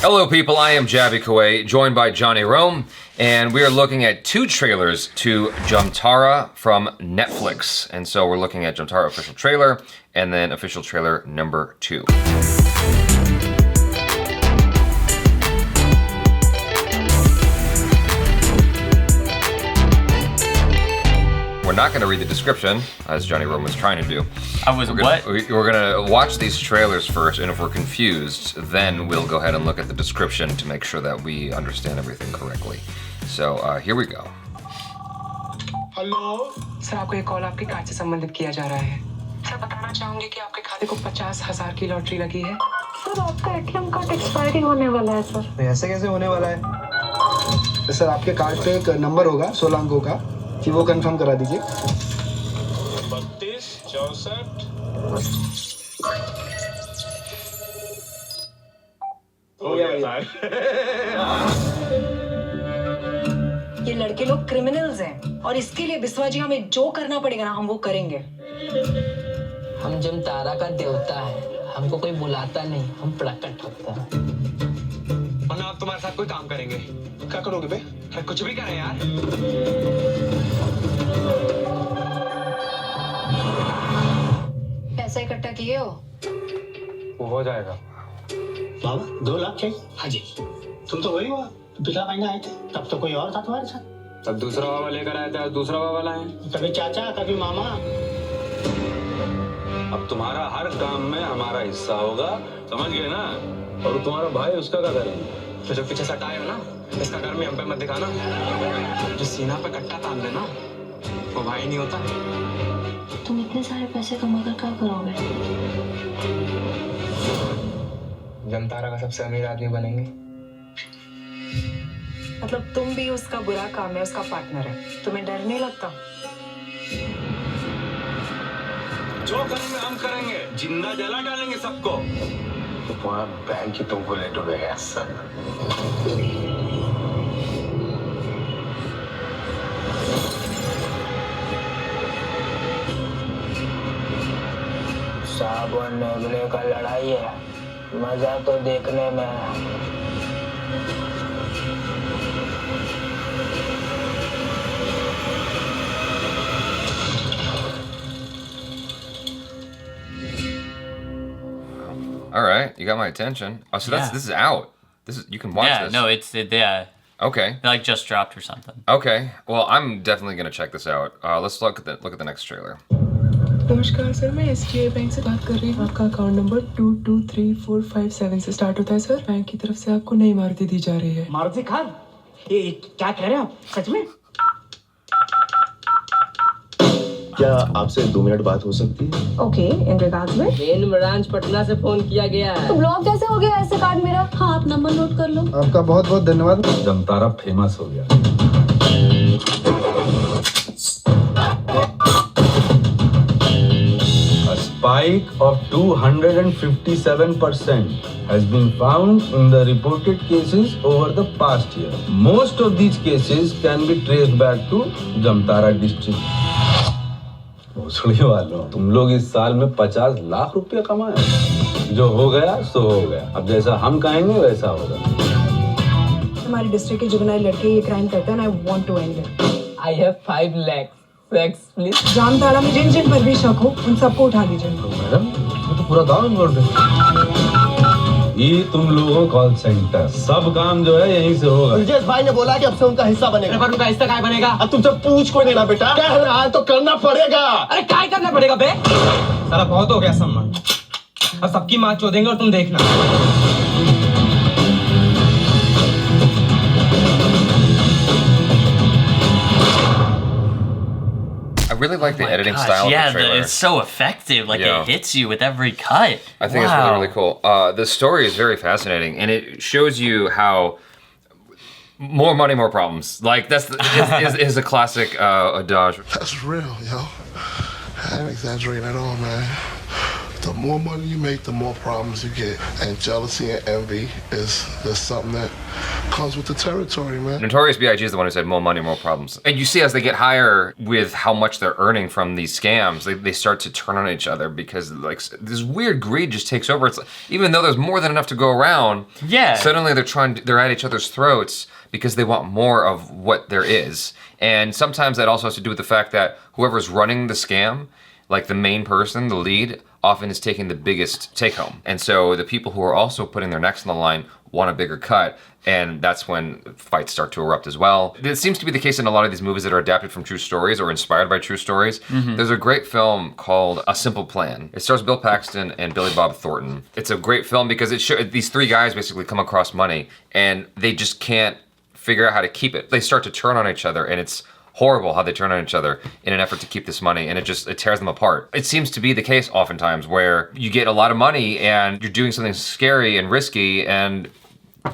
Hello people, I am Jaby Koay, joined by Johnny Rome, and we are looking at 2 trailers to Jamtara from Netflix. And so we're looking at Jamtara official trailer, and then official trailer number 2. We're not gonna read the description, as Johnny Rome was trying to do. We're gonna watch these trailers first, and if we're confused, then we'll go ahead and look at the description to make sure that we understand everything correctly. So here we go. Hello? Sir आपको एक call आपके card से संबंधित किया जा रहा है। Sir बताना चाहूंगी कि आपके खाते को 50,000 की लॉटरी लगी है। सर आपका एटीएम कार्ड एक्सपायरी होने वाला है सर। ऐसे कैसे होने वाला है? सर आपके कार्ड पे एक नंबर होगा 16 अंकों का, कि वो कंफर्म करा दीजिए। 32 64 हो गया सर। ये लड़के लोग क्रिमिनल्स हैं और इसके लिए बिस्वा जी हमें जो करना पड़ेगा ना हम वो करेंगे। हम जमतारा का देवता है, हमको कोई बुलाता नहीं, हम प्रकट होता है। वरना आप तुम्हारे साथ कोई काम करेंगे। क्या करोगे बे? कुछ भी करें यार। पैसा इकट्ठा किए हो? वो हो जाएगा। बाबा 2 लाख चाहिए? हाँ जी। तुम तो वही हुआ पिछला महीना आए थे, तब तो कोई और था तुम्हारे साथ। तब दूसरा बाबा लेकर आया था, दूसरा बाबा लाए। कभी चाचा कभी मामा। अब तुम्हारा हर काम में हमारा हिस्सा होगा, समझ गए ना? और तुम्हारा भाई उसका क्या करेंगे? तो जो पीछे सटाए हो ना, इसका घर में हम पे मत दिखाना। जो सीना पे कट्टा तान देना, वो भाई नहीं होता। तुम इतने सारे पैसे कमाकर क्या करोगे? जमतारा का सबसे अमीर आदमी बनेंगे। मतलब तुम भी उसका बुरा काम है, उसका पार्टनर है, तुम्हें डर नहीं लगता? जो करेंगे हम करेंगे, जिंदा जला डालेंगे सबको। तो तुम्हारा बैंक ही तुमको ले डूबेगा सर। साबुन नेगले का लड़ाई है, मजा तो देखने में है। All right, you got my attention. Oh, so this is out. You can watch this. Yeah, no, it's Okay. it like just dropped or something. Okay. Well, I'm definitely gonna check this out. Let's look at the next trailer. नमस्कार sir, मैं SBI bank से बात कर रही हूँ। आपका account number 223457 से start होता है सर। बैंक की तरफ से आपको नई मारुति दी जा रही है। मारुति खान, ये क्या कह रहे हैं आप? सच में? क्या आपसे 2 मिनट बात हो सकती है? ओके, इन रिगार्ड्स में मेन ब्रांच पटना से फोन किया गया है। तो ब्लॉक कैसे हो गया ऐसे कार्ड मेरा? हाँ, आप नंबर नोट कर लो। आपका बहुत बहुत धन्यवाद। जमतारा फेमस हो गया। A spike of 257% has been found in the reported cases over the past year. Most of these cases can be traced back to Jamtara district. भोसड़ी वालों, तुम लोग इस साल में 50 लाख रुपया कमाए। जो हो गया सो हो गया, अब जैसा हम कहेंगे वैसा होगा। हमारे डिस्ट्रिक्ट के जुगनाइल लड़के ये क्राइम करते हैं, I want to end it. I have 5 lakhs. Thanks, please. Jamtara में जिन पर भी शक हो, उन सबको उठा लीजिए। मैडम, ये तो पूरा गांव इन्वॉल्व है। ये तुम लोगों कॉल सेंटर, सब काम जो है यहीं से होगा। ब्रिजेश भाई ने बोला कि अब से उनका हिस्सा बनेगा। पर उनका हिस्सा क्या बनेगा? अब तुमसे पूछ कोई नहीं ना बेटा। कह रहा है तो करना पड़ेगा। अरे क्या करना पड़ेगा बे? साला बहुत हो गया सम्मान। अब सबकी माँ चोदेंगे और तुम देखना। I really like the editing style of the trailer. It's so effective. Like Yeah. it hits you with every cut. I think it's really cool. The story is very fascinating, and it shows you how more money, more problems. Like is a classic adage. That's real, yo. I ain't exaggerating at all, man. The more money you make, the more problems you get. And jealousy and envy is something that comes with the territory, man. Notorious B.I.G. is the one who said more money, more problems. And you see as they get higher with how much they're earning from these scams, they start to turn on each other because like this weird greed just takes over. It's like, even though there's more than enough to go around, suddenly they're at each other's throats because they want more of what there is. And sometimes that also has to do with the fact that whoever's running the scam, like the main person, the lead, often is taking the biggest take home. And so the people who are also putting their necks on the line want a bigger cut, and that's when fights start to erupt as well. It seems to be the case in a lot of these movies that are adapted from true stories or inspired by true stories. There's a great film called A Simple Plan. It stars Bill Paxton and Billy Bob Thornton. It's a great film because these three guys basically come across money and they just can't figure out how to keep it. They start to turn on each other, and it's horrible how they turn on each other in an effort to keep this money, and it tears them apart. It seems to be the case oftentimes where you get a lot of money and you're doing something scary and risky and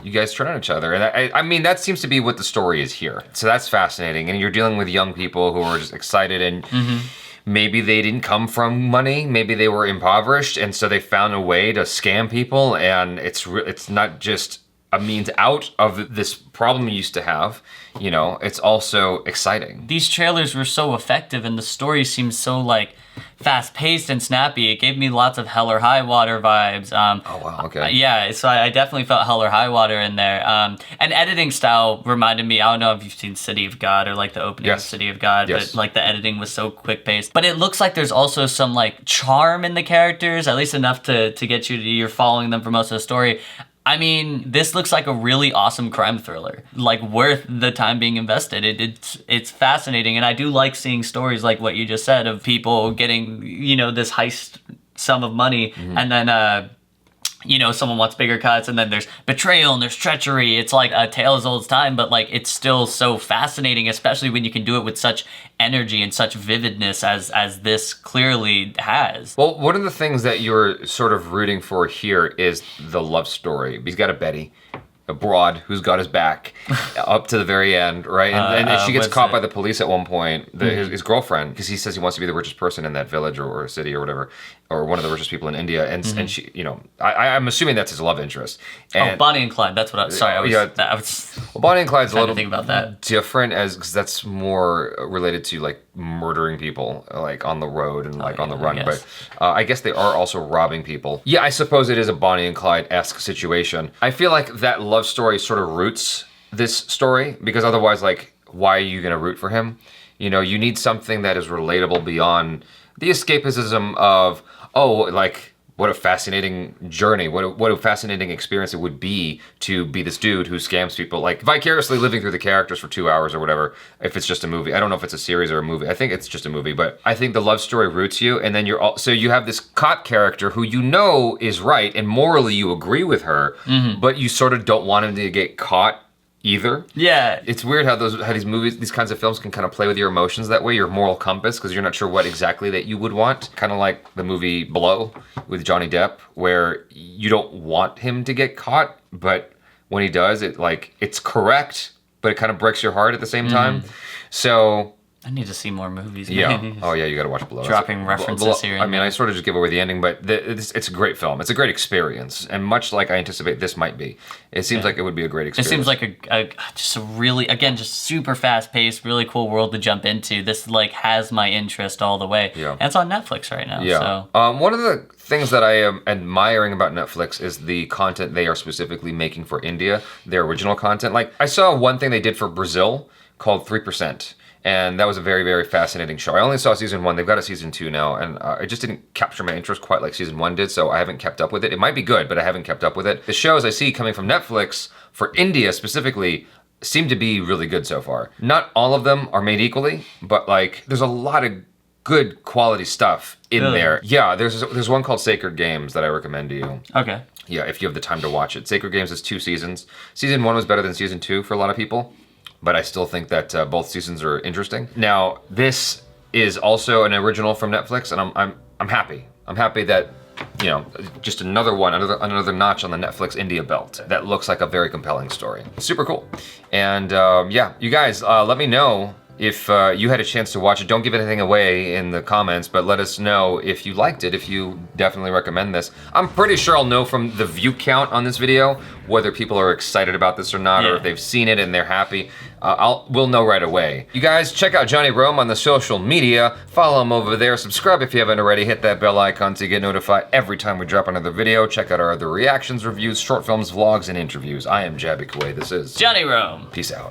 you guys turn on each other. And I mean, that seems to be what the story is here. So that's fascinating. And you're dealing with young people who are just excited and maybe they didn't come from money, maybe they were impoverished, and so they found a way to scam people, and it's not just a means out of this problem you used to have, you know, it's also exciting. These trailers were so effective and the story seems so like fast-paced and snappy. It gave me lots of Hell or High Water vibes. Oh wow, okay. Yeah, so I definitely felt Hell or High Water in there. And editing style reminded me, I don't know if you've seen City of God or like the opening of City of God, but like the editing was so quick-paced. But it looks like there's also some like charm in the characters, at least enough to get you're following them for most of the story. I mean, this looks like a really awesome crime thriller, like worth the time being invested. It's fascinating, and I do like seeing stories like what you just said of people getting, you know, this heist sum of money, and then you know, someone wants bigger cuts, and then there's betrayal and there's treachery. It's like a tale as old as time, but like it's still so fascinating, especially when you can do it with such energy and such vividness as this clearly has. Well, one of the things that you're sort of rooting for here is the love story. He's got a Betty, a broad who's got his back up to the very end, right? And she gets caught by the police at one point, his girlfriend, because he says he wants to be the richest person in that village or city or whatever, or one of the richest people in India. And she, you know, I'm assuming that's his love interest. And Bonnie and Clyde, that's what I was, sorry, I was well, Bonnie and Clyde's a little think about that. different because that's more related to like murdering people like on the road and like on the run. But I guess they are also robbing people. Yeah, I suppose it is a Bonnie and Clyde-esque situation. I feel like that love story sort of roots this story because otherwise, like, why are you gonna root for him? You know, you need something that is relatable beyond the escapism of, oh, like, what a fascinating journey, what a fascinating experience it would be to be this dude who scams people, like vicariously living through the characters for 2 hours or whatever, if it's just a movie. I don't know if it's a series or a movie. I think it's just a movie, but I think the love story roots you, and then so you have this cop character who you know is right, and morally you agree with her, but you sort of don't want him to get caught either. Yeah. It's weird how these movies, these kinds of films can kind of play with your emotions that way, your moral compass, because you're not sure what exactly that you would want. Kind of like the movie Blow with Johnny Depp, where you don't want him to get caught, but when he does, it's correct, but it kind of breaks your heart at the same time. So I need to see more movies. Yeah. Oh yeah, you gotta watch Blow. Dropping references here. I mean, I sort of just give away the ending, but it's a great film. It's a great experience, and much like I anticipate this might be, it seems like it would be a great experience. It seems like just a really, again, just super fast paced, really cool world to jump into. This like has my interest all the way. Yeah. And it's on Netflix right now. Yeah. So. One of the things that I am admiring about Netflix is the content they are specifically making for India, their original content. Like I saw one thing they did for Brazil called 3%. And that was a very, very fascinating show. I only saw season 1. They've got a season 2 now, and it just didn't capture my interest quite like season 1 did, so I haven't kept up with it. It might be good, but I haven't kept up with it. The shows I see coming from Netflix for India specifically seem to be really good so far. Not all of them are made equally, but like there's a lot of good quality stuff in there. Yeah, there's one called Sacred Games that I recommend to you. Okay. Yeah, if you have the time to watch it. Sacred Games is 2 seasons. Season 1 was better than season 2 for a lot of people, but I still think that both seasons are interesting. Now, this is also an original from Netflix, and I'm happy. I'm happy that, you know, just another notch on the Netflix India belt that looks like a very compelling story. Super cool. And yeah, you guys, let me know If you had a chance to watch it, don't give anything away in the comments, but let us know if you liked it, if you definitely recommend this. I'm pretty sure I'll know from the view count on this video whether people are excited about this or not, or if they've seen it and they're happy. We'll know right away. You guys, check out Johnny Rome on the social media. Follow him over there. Subscribe if you haven't already. Hit that bell icon to get notified every time we drop another video. Check out our other reactions, reviews, short films, vlogs, and interviews. I am Jaby Koay. This is Johnny Rome. Peace out.